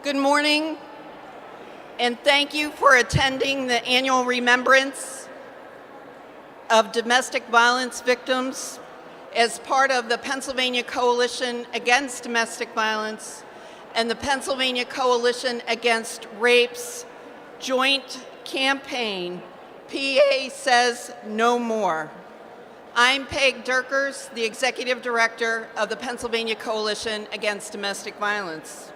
Good morning, and thank you for attending the annual remembrance of domestic violence victims as part of the Pennsylvania Coalition Against Domestic Violence and the Pennsylvania Coalition Against Rape's joint campaign, PA Says No More. I'm Peg Durkers, the Executive Director of the Pennsylvania Coalition Against Domestic Violence.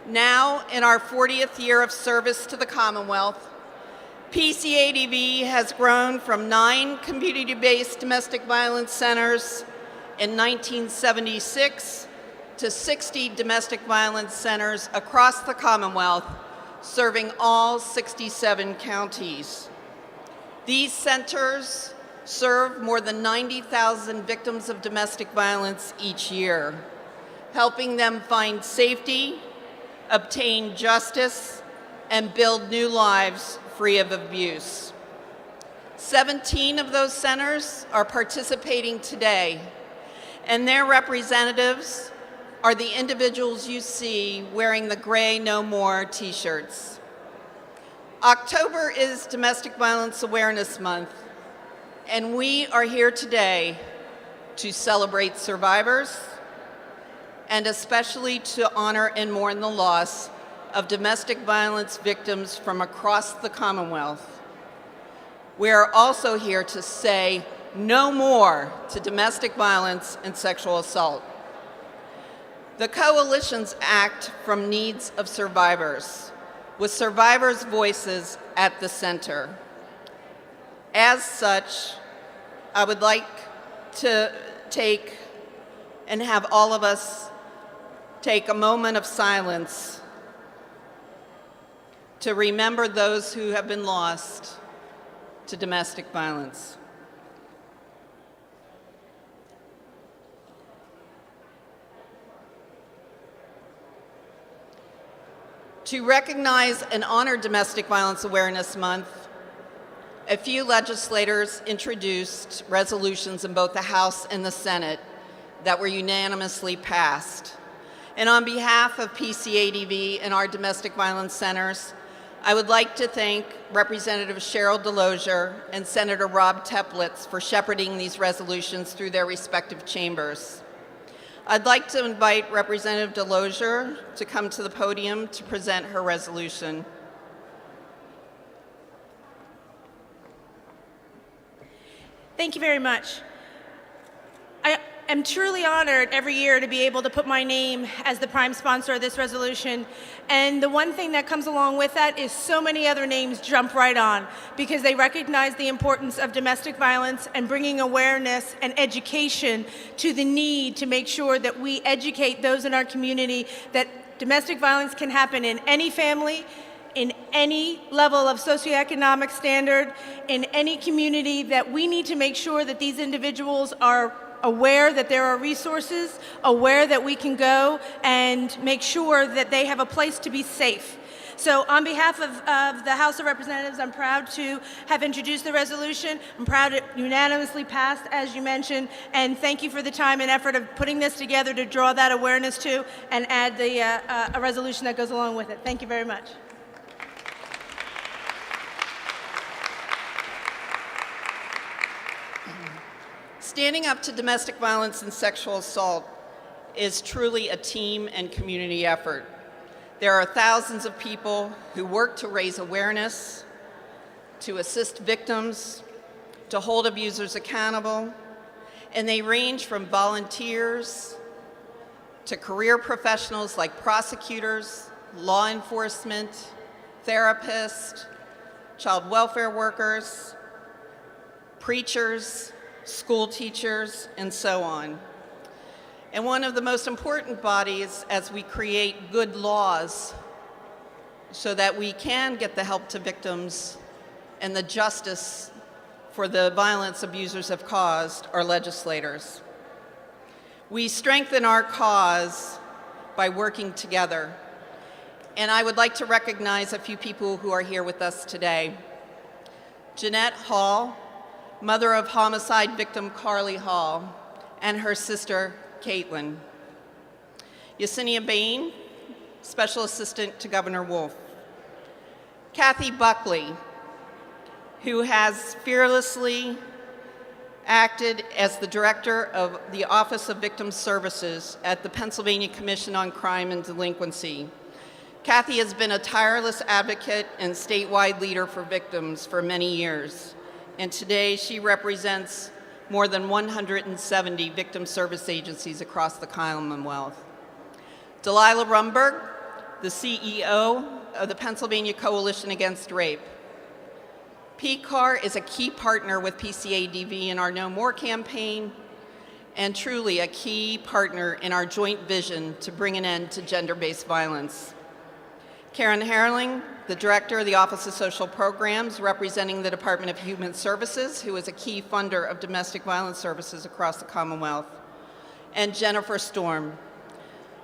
Now, in our 40th year of service to the Commonwealth, PCADV has grown from 9 community-based domestic violence centers in 1976 to 60 domestic violence centers across the Commonwealth, serving all 67 counties. These centers serve more than 90,000 victims of domestic violence each year, helping them find safety, obtain justice, and build new lives free of abuse. 17 of those centers are participating today, and their representatives are the individuals you see wearing the Gray No More t-shirts. October is Domestic Violence Awareness Month, and we are here today to celebrate survivors and especially to honor and mourn the loss of domestic violence victims from across the Commonwealth. We are also here to say no more to domestic violence and sexual assault. The coalitions act from needs of survivors, with survivors' voices at the center. As such, I would like to take and have all of us take a moment of silence to remember those who have been lost to domestic violence. To recognize and honor Domestic Violence Awareness Month, a few legislators introduced resolutions in both the House and the Senate that were unanimously passed. And on behalf of PCADV and our domestic violence centers, I would like to thank Representative Cheryl Delosier and Senator Rob Teplitz for shepherding these resolutions through their respective chambers. I'd like to invite Representative Delosier to come to the podium to present her resolution. Thank you very much. I'm truly honored every year to be able to put my name as the prime sponsor of this resolution. And the one thing that comes along with that is so many other names jump right on because they recognize the importance of domestic violence and bringing awareness and education to the need to make sure that we educate those in our community that domestic violence can happen in any family, in any level of socioeconomic standard, in any community, that we need to make sure that these individuals are aware that there are resources, aware that we can go and make sure that they have a place to be safe. So on behalf of the House of Representatives, I'm proud to have introduced the resolution. I'm proud it unanimously passed, as you mentioned, and thank you for the time and effort of putting this together to draw that awareness to and add the a resolution that goes along with it. Thank you very much. Standing up to domestic violence and sexual assault is truly a team and community effort. There are thousands of people who work to raise awareness, to assist victims, to hold abusers accountable, and they range from volunteers to career professionals like prosecutors, law enforcement, therapists, child welfare workers, preachers, school teachers, and so on. And one of the most important bodies as we create good laws so that we can get the help to victims and the justice for the violence abusers have caused are legislators. We strengthen our cause by working together. And I would like to recognize a few people who are here with us today. Jeanette Hall, mother of homicide victim Carly Hall, and her sister, Caitlin. Yesenia Bain, Special Assistant to Governor Wolf. Kathy Buckley, who has fearlessly acted as the director of the Office of Victim Services at the Pennsylvania Commission on Crime and Delinquency. Kathy has been a tireless advocate and statewide leader for victims for many years, and today she represents more than 170 victim service agencies across the Commonwealth. Delilah Rumberg, the CEO of the Pennsylvania Coalition Against Rape. PCAR is a key partner with PCADV in our No More campaign, and truly a key partner in our joint vision to bring an end to gender-based violence. Karen Herling, the Director of the Office of Social Programs, representing the Department of Human Services, who is a key funder of domestic violence services across the Commonwealth. And Jennifer Storm,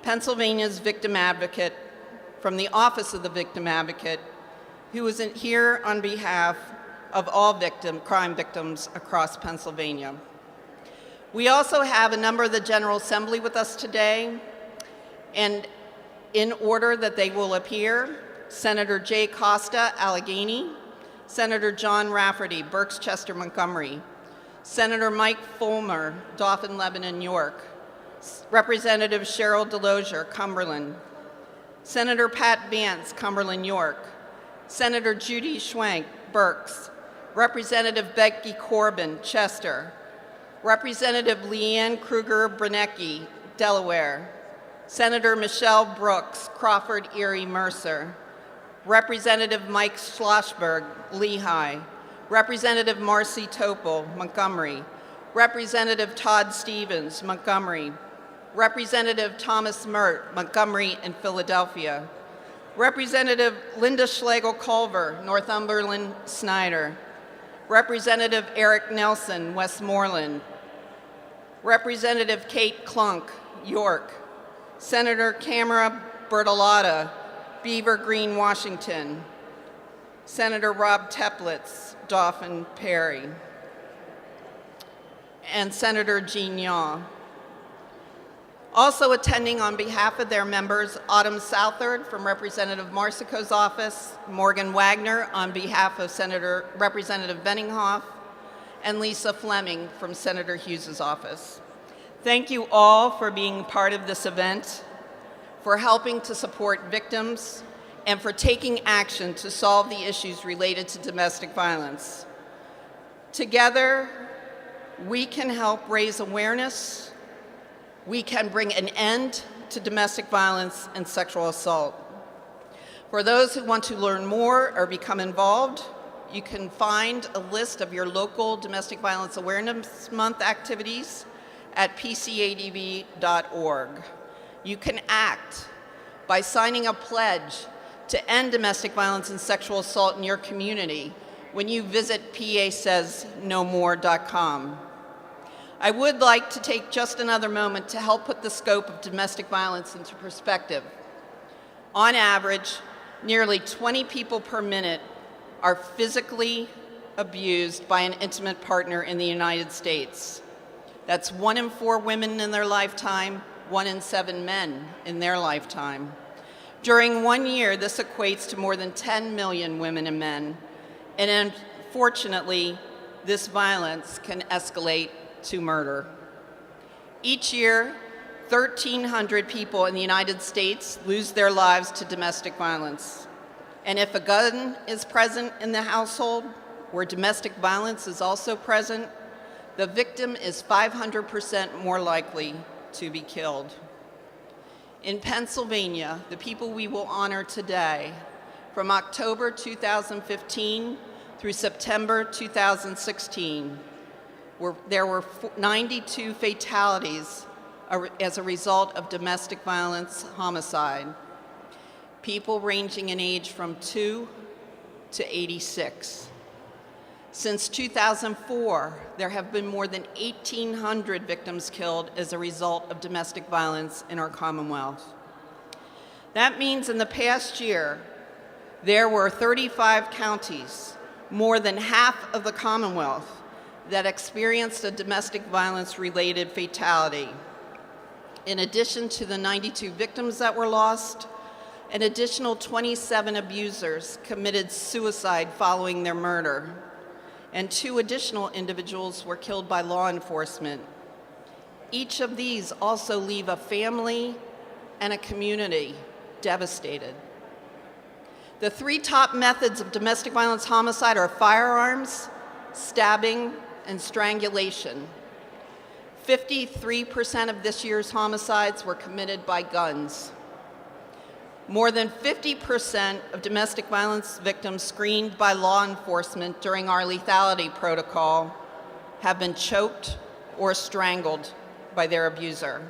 Pennsylvania's victim advocate from the Office of the Victim Advocate, who is here on behalf of all crime victims across Pennsylvania. We also have a number of the General Assembly with us today, and in order that they will appear, Senator Jay Costa, Allegheny, Senator John Rafferty, Berks-Chester, Montgomery, Senator Mike Fulmer, Dauphin, Lebanon, York, Representative Cheryl Delosier, Cumberland, Senator Pat Vance, Cumberland, York, Senator Judy Schwank, Berks, Representative Becky Corbin, Chester, Representative Leanne Kruger-Brunecki, Delaware, Senator Michelle Brooks, Crawford, Erie, Mercer, Representative Mike Schlossberg, Lehigh, Representative Marcy Topol, Montgomery, Representative Todd Stevens, Montgomery, Representative Thomas Mert, Montgomery and Philadelphia, Representative Linda Schlegel-Culver, Northumberland, Snyder, Representative Eric Nelson, Westmoreland, Representative Kate Klunk, York, Senator Camara Bertolotta, Beaver Green, Washington, Senator Rob Teplitz, Dauphin, Perry, and Senator Jean Yaw. Also attending on behalf of their members, Autumn Southard from Representative Marsico's office, Morgan Wagner on behalf of Representative Benninghoff, and Lisa Fleming from Senator Hughes's office. Thank you all for being part of this event, for helping to support victims, and for taking action to solve the issues related to domestic violence. Together, we can help raise awareness. We can bring an end to domestic violence and sexual assault. For those who want to learn more or become involved, you can find a list of your local Domestic Violence Awareness Month activities at pcadv.org. You can act by signing a pledge to end domestic violence and sexual assault in your community when you visit pasaysnosmore.com. I would like to take just another moment to help put the scope of domestic violence into perspective. On average, nearly 20 people per minute are physically abused by an intimate partner in the United States. That's 1 in 4 women in their lifetime, 1 in 7 men in their lifetime. During 1 year, this equates to more than 10 million women and men, and unfortunately, this violence can escalate to murder. Each year, 1,300 people in the United States lose their lives to domestic violence. And if a gun is present in the household, where domestic violence is also present, the victim is 500% more likely to be killed. In Pennsylvania, the people we will honor today, from October 2015 through September 2016, there were 92 fatalities as a result of domestic violence homicide, people ranging in age from 2 to 86. Since 2004, there have been more than 1,800 victims killed as a result of domestic violence in our Commonwealth. That means in the past year, there were 35 counties, more than half of the Commonwealth, that experienced a domestic violence-related fatality. In addition to the 92 victims that were lost, An additional 27 abusers committed suicide following their murder, and 2 additional individuals were killed by law enforcement. Each of these also leave a family and a community devastated. The 3 top methods of domestic violence homicide are firearms, stabbing, and strangulation. 53% of this year's homicides were committed by guns. More than 50% of domestic violence victims screened by law enforcement during our lethality protocol have been choked or strangled by their abuser.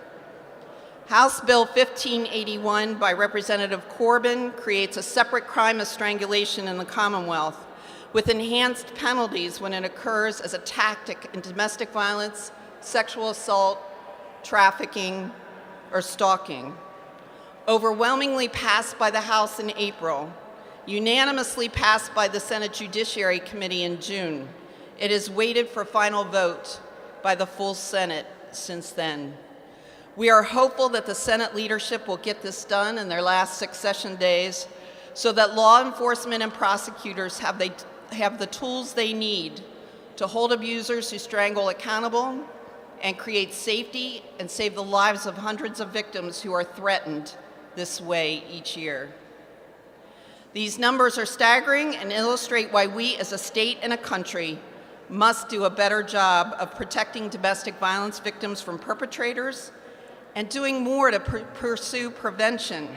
House Bill 1581 by Representative Corbin creates a separate crime of strangulation in the Commonwealth with enhanced penalties when it occurs as a tactic in domestic violence, sexual assault, trafficking, or stalking. Overwhelmingly passed by the House in April, unanimously passed by the Senate Judiciary Committee in June. It has waited for final vote by the full Senate since then. We are hopeful that the Senate leadership will get this done in their last 6 session days so that law enforcement and prosecutors have the tools they need to hold abusers who strangle accountable and create safety and save the lives of hundreds of victims who are threatened this way each year. These numbers are staggering and illustrate why we as a state and a country must do a better job of protecting domestic violence victims from perpetrators and doing more to pursue prevention,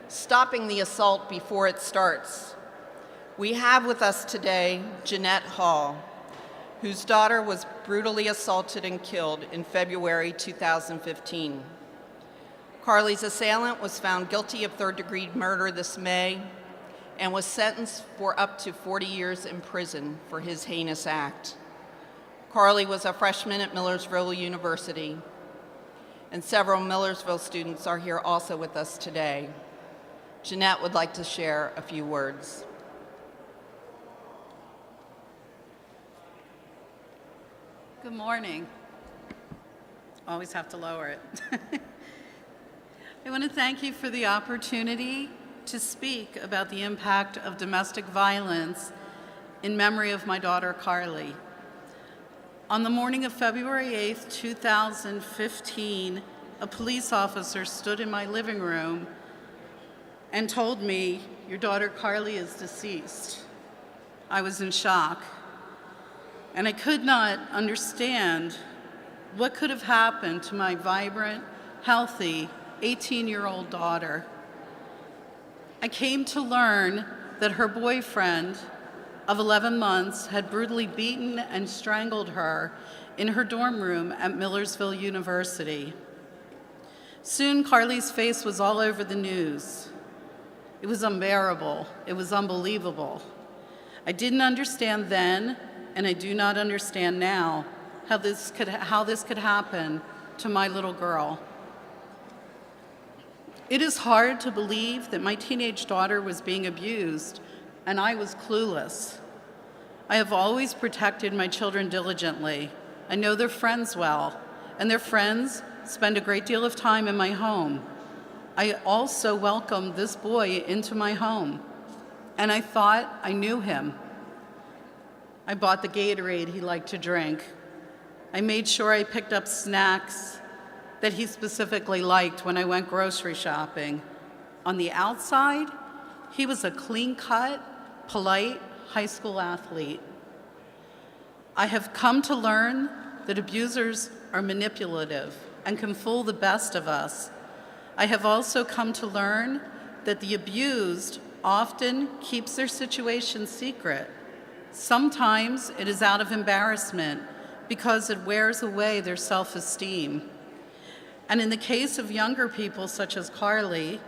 stopping the assault before it starts. We have with us today Jeanette Hall, whose daughter was brutally assaulted and killed in February 2015. Carly's assailant was found guilty of 3rd-degree murder this May and was sentenced for up to 40 years in prison for his heinous act. Carly was a freshman at Millersville University, and several Millersville students are here also with us today. Jeanette would like to share a few words. Good morning. Always have to lower it. I want to thank you for the opportunity to speak about the impact of domestic violence in memory of my daughter, Carly. On the morning of February 8th, 2015, a police officer stood in my living room and told me, "Your daughter, Carly, is deceased." I was in shock, and I could not understand what could have happened to my vibrant, healthy, 18-year-old daughter. I came to learn that her boyfriend of 11 months had brutally beaten and strangled her in her dorm room at Millersville University. Soon, Carly's face was all over the news. It was unbearable. It was unbelievable. I didn't understand then, and I do not understand now, how this could happen to my little girl. It is hard to believe that my teenage daughter was being abused, and I was clueless. I have always protected my children diligently. I know their friends well, and their friends spend a great deal of time in my home. I also welcomed this boy into my home, and I thought I knew him. I bought the Gatorade he liked to drink. I made sure I picked up snacks that he specifically liked when I went grocery shopping. On the outside, he was a clean-cut, polite high school athlete. I have come to learn that abusers are manipulative and can fool the best of us. I have also come to learn that the abused often keeps their situation secret. Sometimes it is out of embarrassment because it wears away their self-esteem. And in the case of younger people such as Carly,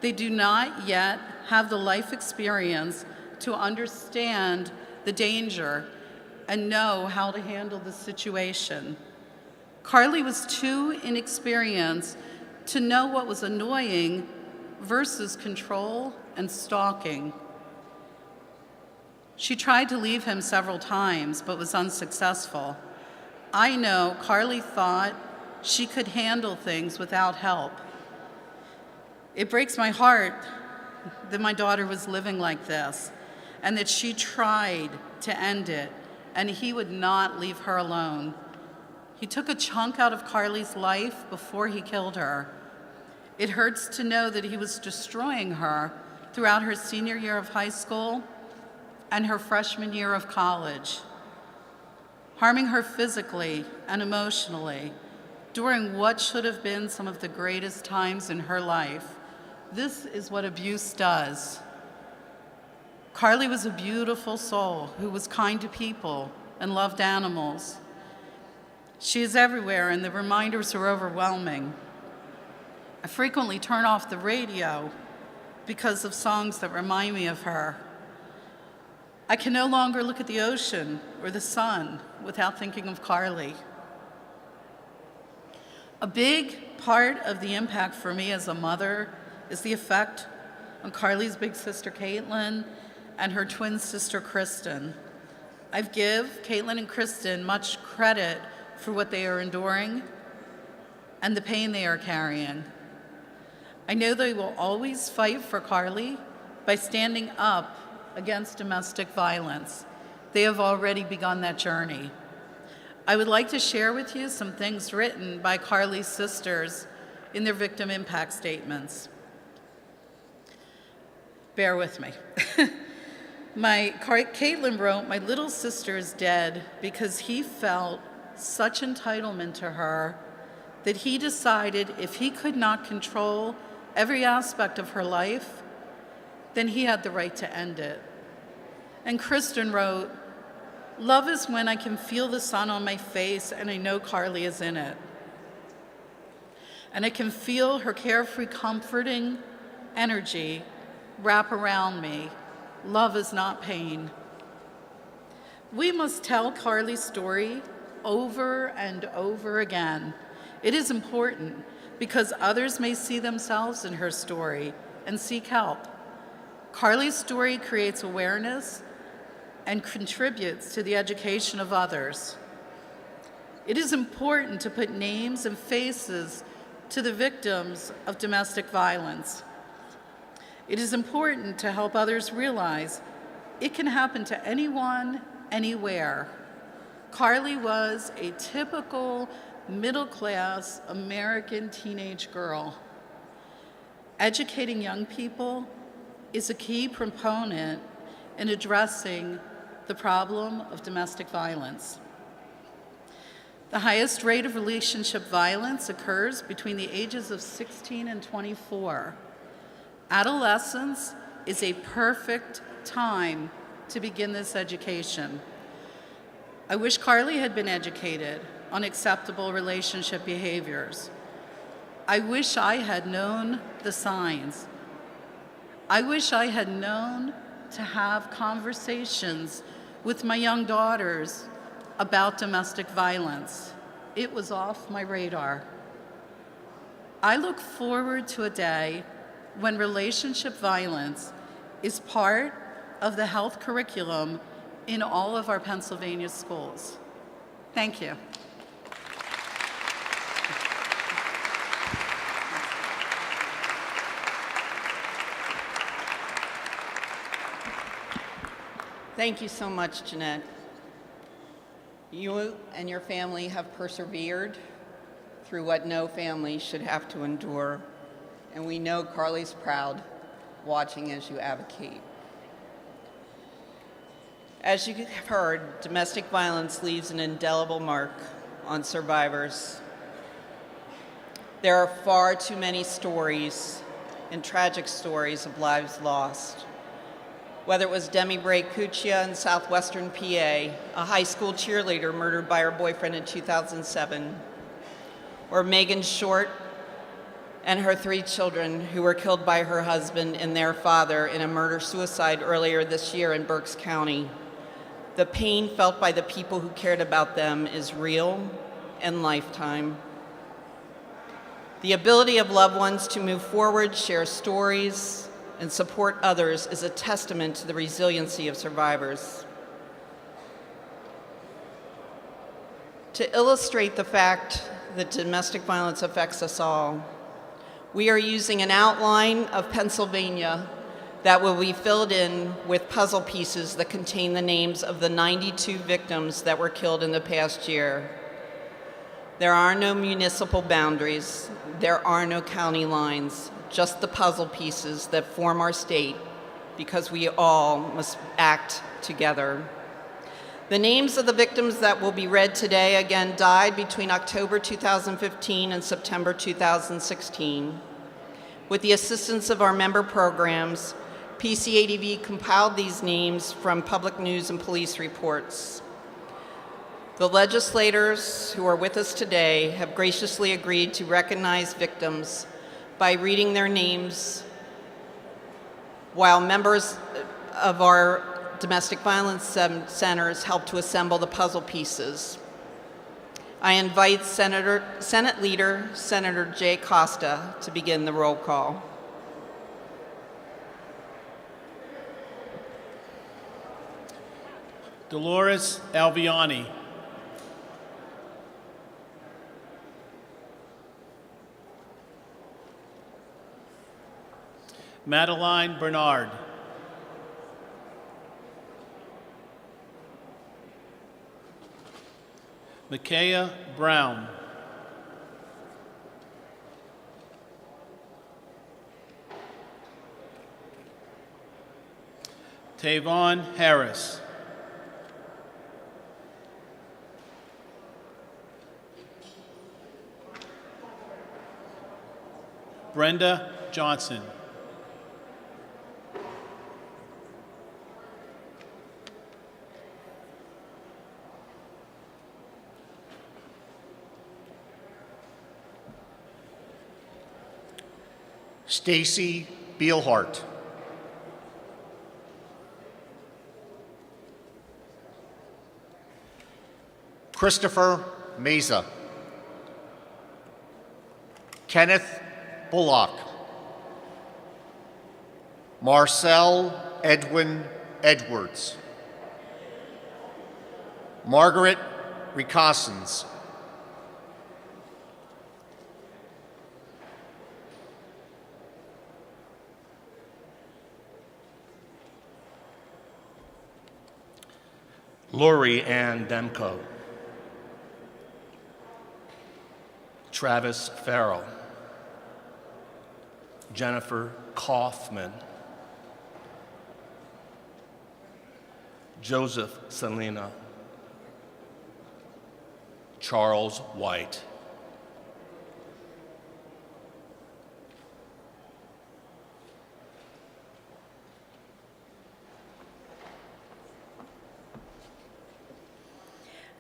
they do not yet have the life experience to understand the danger and know how to handle the situation. Carly was too inexperienced to know what was annoying versus control and stalking. She tried to leave him several times, but was unsuccessful. I know Carly thought she could handle things without help. It breaks my heart that my daughter was living like this and that she tried to end it, and he would not leave her alone. He took a chunk out of Carly's life before he killed her. It hurts to know that he was destroying her throughout her senior year of high school and her freshman year of college, harming her physically and emotionally during what should have been some of the greatest times in her life. This is what abuse does. Carly was a beautiful soul who was kind to people and loved animals. She is everywhere, and the reminders are overwhelming. I frequently turn off the radio because of songs that remind me of her. I can no longer look at the ocean or the sun without thinking of Carly. A big part of the impact for me as a mother is the effect on Carly's big sister, Caitlin, and her twin sister, Kristen. I give Caitlin and Kristen much credit for what they are enduring and the pain they are carrying. I know they will always fight for Carly by standing up against domestic violence. They have already begun that journey. I would like to share with you some things written by Carly's sisters in their victim impact statements. Bear with me. Caitlin wrote, "My little sister is dead because he felt such entitlement to her that he decided if he could not control every aspect of her life, then he had the right to end it." And Kristen wrote, "Love is when I can feel the sun on my face and I know Carly is in it. And I can feel her carefree, comforting energy wrap around me. Love is not pain." We must tell Carly's story over and over again. It is important because others may see themselves in her story and seek help. Carly's story creates awareness and contributes to the education of others. It is important to put names and faces to the victims of domestic violence. It is important to help others realize it can happen to anyone, anywhere. Carly was a typical middle-class American teenage girl. Educating young people is a key component in addressing the problem of domestic violence. The highest rate of relationship violence occurs between the ages of 16 and 24. Adolescence is a perfect time to begin this education. I wish Carly had been educated on acceptable relationship behaviors. I wish I had known the signs. I wish I had known to have conversations with my young daughters about domestic violence. It was off my radar. I look forward to a day when relationship violence is part of the health curriculum in all of our Pennsylvania schools. Thank you. Thank you so much, Jeanette. You and your family have persevered through what no family should have to endure, and we know Carly's proud, watching as you advocate. As you have heard, domestic violence leaves an indelible mark on survivors. There are far too many stories and tragic stories of lives lost. Whether it was Demi Bray Cuccia in southwestern PA, a high school cheerleader murdered by her boyfriend in 2007, or Megan Short and her 3 children who were killed by her husband and their father in a murder-suicide earlier this year in Berks County. The pain felt by the people who cared about them is real and lifetime. The ability of loved ones to move forward, share stories, and support others is a testament to the resiliency of survivors. To illustrate the fact that domestic violence affects us all, We are using an outline of Pennsylvania that will be filled in with puzzle pieces that contain the names of the 92 victims that were killed in the past year. There are no municipal boundaries. There are no county lines, just the puzzle pieces that form our state, because we all must act together. The names of the victims that will be read today again died between October 2015 and September 2016. With the assistance of our member programs, PCADV compiled these names from public news and police reports. The legislators who are with us today have graciously agreed to recognize victims by reading their names, while members of our domestic violence centers help to assemble the puzzle pieces. I invite Senate Leader Senator Jay Costa to begin the roll call. Dolores Alviani. Madeline Bernard. Micaiah Brown. Tavon Harris. Brenda Johnson. Stacy Beelhart. Christopher Meza. Kenneth Bullock. Marcel Edwin Edwards. Margaret Recassens. Lori Ann Demko. Travis Farrell. Jennifer Kaufman. Joseph Salina. Charles White.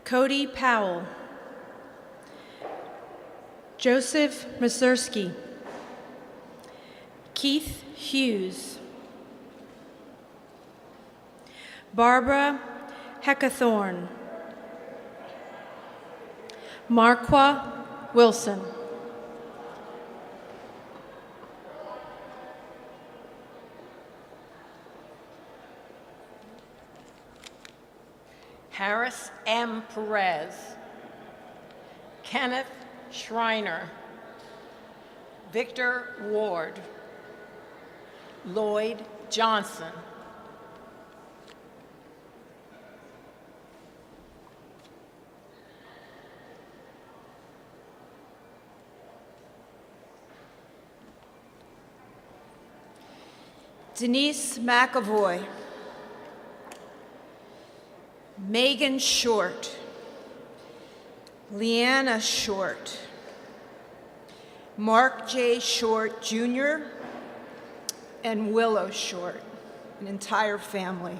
Cody Powell. Joseph Mazursky. Keith Hughes. Barbara Heckathorn. Marqua Wilson. Harris M. Perez. Kenneth Schreiner. Victor Ward. Lloyd Johnson. Denise McAvoy. Megan Short. Leanna Short. Mark J. Short Jr. and Willow Short, an entire family.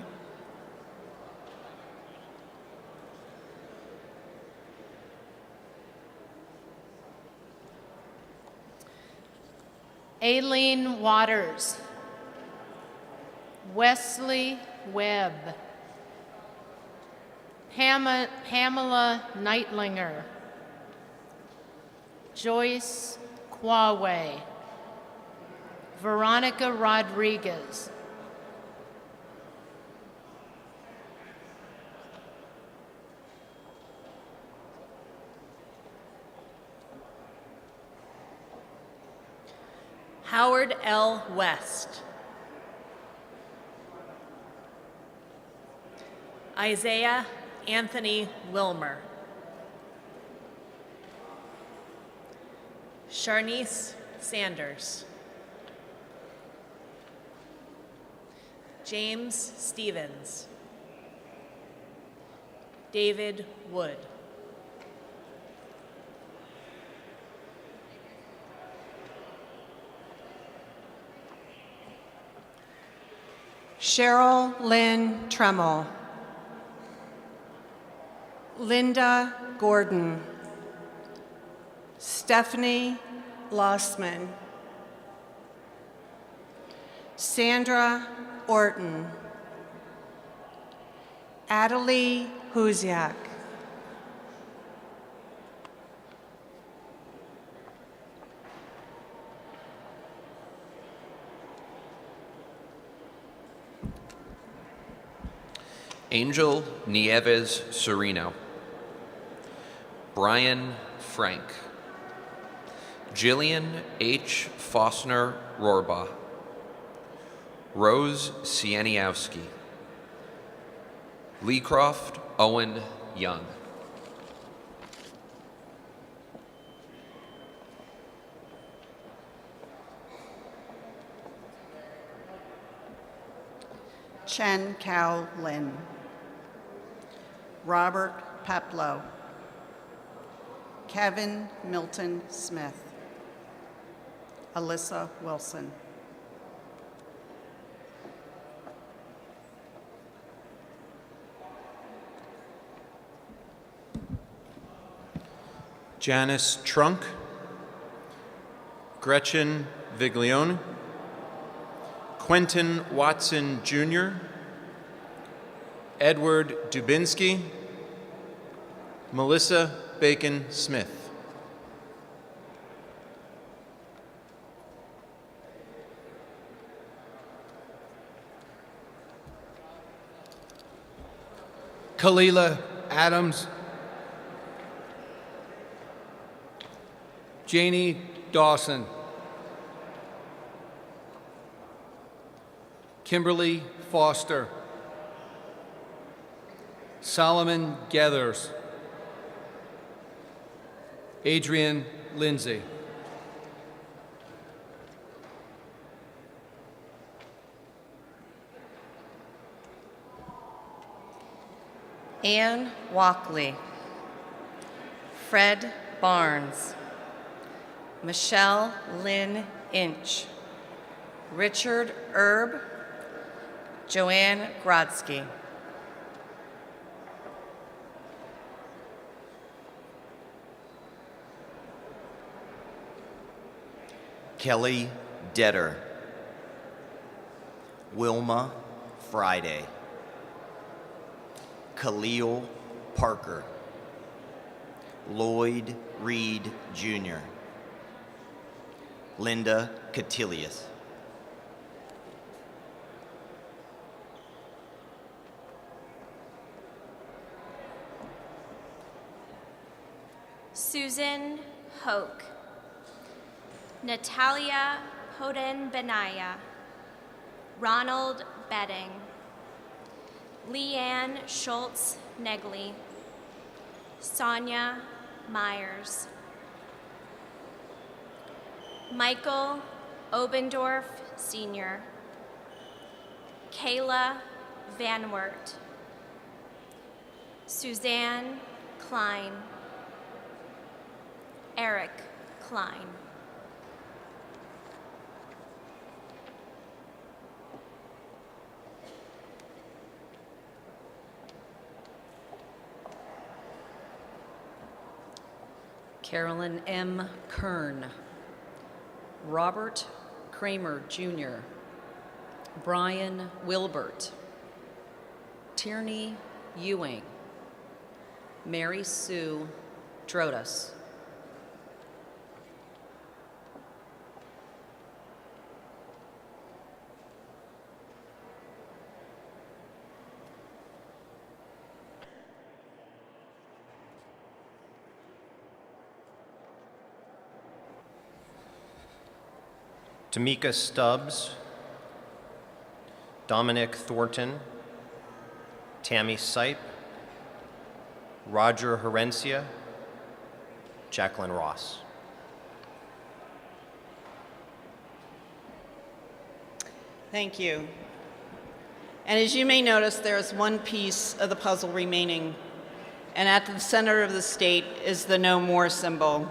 Aileen Waters. Wesley Webb. Pamela Neitlinger. Joyce Quaway. Veronica Rodriguez. Howard L. West. Isaiah Anthony Wilmer. Sharnice Sanders. James Stevens. David Wood. Cheryl Lynn Tremmel. Linda Gordon. Stephanie Lossman. Sandra Orton. Adelie Huziak. Angel Nieves Sereno. Brian Frank. Jillian H. Fossner Rohrbaugh. Rose Sieniowski. Leecroft Owen Young. Chen Cao Lin. Robert Peplow. Kevin Milton Smith. Alyssa Wilson. Janice Trunk. Gretchen Viglione. Quentin Watson Jr. Edward Dubinsky. Melissa Bacon Smith. Kalila Adams. Janie Dawson. Kimberly Foster. Solomon Gathers. Adrian Lindsay. Anne Walkley. Fred Barnes. Michelle Lynn Inch. Richard Erb. Joanne Grodsky. Kelly Detter. Wilma Friday. Khalil Parker. Lloyd Reed Jr. Linda Catilius. Susan Hoke. Natalia Hoden Benaya. Ronald Bedding. Leanne Schultz Negley. Sonia Myers. Michael Obendorf Sr. Kayla Van Wert. Suzanne Klein. Eric Klein. Carolyn M. Kern. Robert Kramer Jr. Brian Wilbert. Tierney Ewing. Mary Sue Drodas. Tamika Stubbs, Dominic Thornton, Tammy Sipe, Roger Herencia, Jacqueline Ross. Thank you. And as you may notice, there is one piece of the puzzle remaining, and at the center of the state is the No More symbol.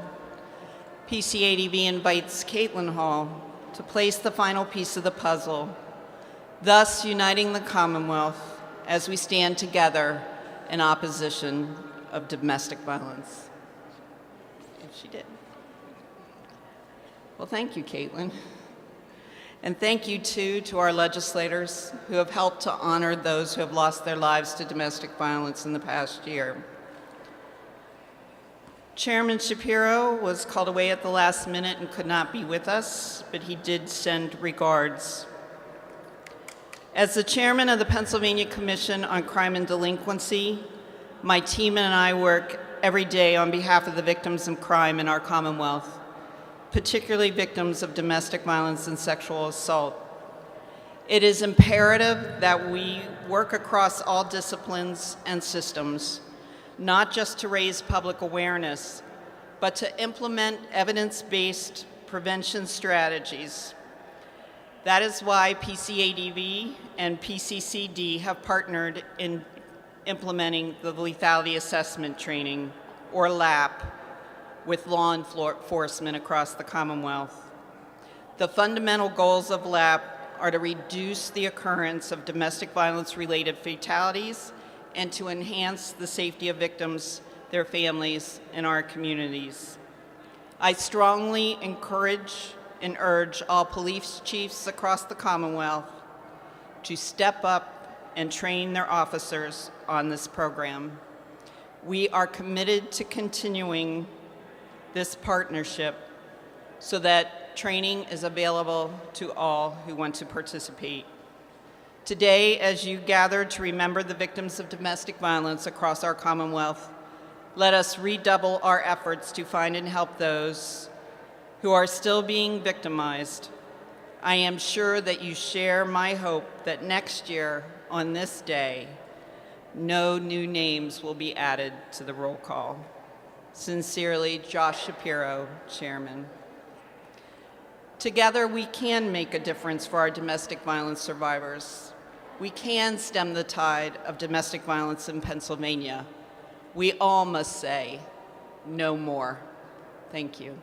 PCADV invites Caitlin Hall to place the final piece of the puzzle, thus uniting the Commonwealth as we stand together in opposition of domestic violence. And she did. Well, thank you, Caitlin. And thank you, too, to our legislators who have helped to honor those who have lost their lives to domestic violence in the past year. Chairman Shapiro was called away at the last minute and could not be with us, but he did send regards. As the chairman of the Pennsylvania Commission on Crime and Delinquency, my team and I work every day on behalf of the victims of crime in our Commonwealth, particularly victims of domestic violence and sexual assault. It is imperative that we work across all disciplines and systems, not just to raise public awareness, but to implement evidence-based prevention strategies. That is why PCADV and PCCD have partnered in implementing the lethality assessment training, or LAP, with law enforcement across the Commonwealth. The fundamental goals of LAP are to reduce the occurrence of domestic violence-related fatalities and to enhance the safety of victims, their families, and our communities. I strongly encourage and urge all police chiefs across the Commonwealth to step up and train their officers on this program. We are committed to continuing this partnership so that training is available to all who want to participate. Today, as you gather to remember the victims of domestic violence across our Commonwealth, let us redouble our efforts to find and help those who are still being victimized. I am sure that you share my hope that next year, on this day, no new names will be added to the roll call. Sincerely, Josh Shapiro, Chairman. Together, we can make a difference for our domestic violence survivors. We can stem the tide of domestic violence in Pennsylvania. We all must say, no more. Thank you.